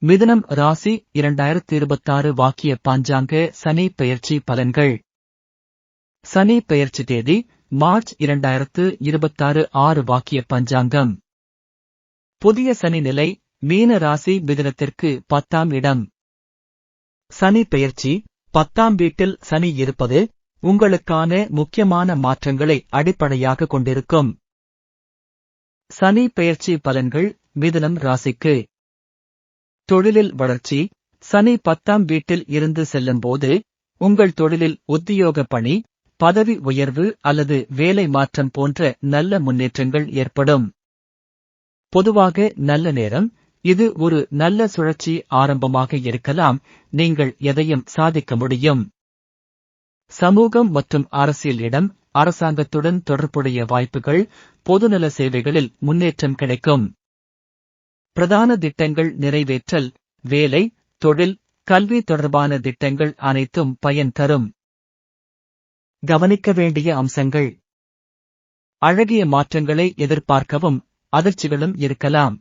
மிதுனம் ராசி 2026 வாக்கிய பஞ்சாங்க சனி பெயர்ச்சி பலன்கள். சனி பெயர்ச்சி தேதி மார்ச் 2026 6 வாக்கிய பஞ்சாங்கம். புதிய சனி நிலை மீன ராசி மிதுனத்திற்கு 10ஆம் இடம். சனி பெயர்ச்சி 10ஆம் வீட்டில் சனி இருப்பது உங்களுக்கான முக்கியமான மாற்றங்களை அடிப்படையாக கொண்டிருக்கும். சனி பெயர்ச்சி பலன்கள் மிதுனம் ராசிக்கு. தொழிலில் வளர்ச்சி. சனி 10ஆம் வீட்டில் இருந்து செல்லும்போது உங்கள் தொழிலில் உத்தியோக பணி, பதவி உயர்வு அல்லது வேலை மாற்றம் போன்ற நல்ல முன்னேற்றங்கள் ஏற்படும். பொதுவாக நல்ல நேரம். இது ஒரு நல்ல சுழற்சி ஆரம்பமாக இருக்கலாம். நீங்கள் எதையும் சாதிக்க முடியும். சமூகம் மற்றும் அரசியல் இடம். அரசாங்கத்துடன் தொடர்புடைய வாய்ப்புகள், பொதுநல சேவைகளில் முன்னேற்றம் கிடைக்கும். பிரதான திட்டங்கள் நிறைவேற்றல். வேலை, தொழில், கல்வி தொடர்பான திட்டங்கள் அனைத்தும் பயன் தரும். கவனிக்க வேண்டிய அம்சங்கள். அழகிய மாற்றங்களை எதிர்பார்க்கவும், அதிர்ச்சிகளும் இருக்கலாம்.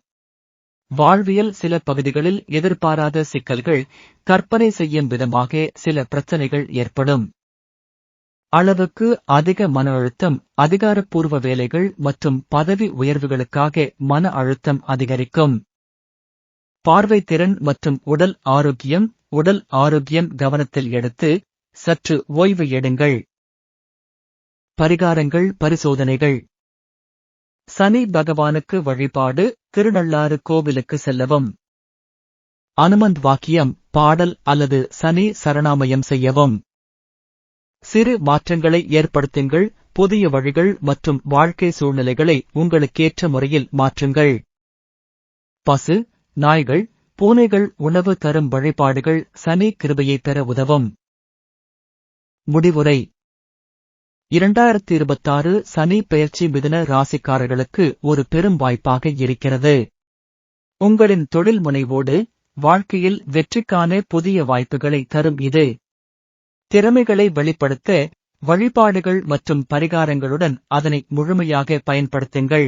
வாழ்வியல் சில பகுதிகளில் எதிர்பாராத சிக்கல்கள், கற்பனை செய்யும் விதமாக சில பிரச்சனைகள் ஏற்படும். அளவுக்கு அதிக மன அழுத்தம். அதிகாரப்பூர்வ வேலைகள் மற்றும் பதவி உயர்வுகளுக்காக மன அழுத்தம் அதிகரிக்கும். பார்வை திறன் மற்றும் உடல் ஆரோக்கியம். உடல் ஆரோக்கியம் கவனத்தில் எடுத்து சற்று ஓய்வு எடுங்கள். பரிகாரங்கள் பரிசோதனைகள். சனி பகவானுக்கு வழிபாடு. திருநள்ளாறு கோவிலுக்கு செல்லவும். அனுமந்த் வாக்கியம், பாடல் அல்லது சனி சரணாமயம் செய்யவும். சிறு மாற்றங்களை ஏற்படுத்துங்கள். புதிய வழிகள் மற்றும் வாழ்க்கை சூழ்நிலைகளை உங்களுக்கேற்ற முறையில் மாற்றுங்கள். பசு, நாய்கள், பூனைகள் உணவு தரும் வழிபாடுகள் சனி கிருபையை பெற உதவும். முடிவுரை. 2026 சனி பெயர்ச்சி மிதுன ராசிக்காரர்களுக்கு ஒரு பெரும் வாய்ப்பாக இருக்கிறது. உங்களின் தொழில் முனைவோடு வாழ்க்கையில் வெற்றிக்கான புதிய வாய்ப்புகளை தரும் இது. திறமைகளை வெளிப்படுத்த வழிபாடுகள் மற்றும் பரிகாரங்களுடன் அதனை முழுமையாக பயன்படுத்துங்கள்.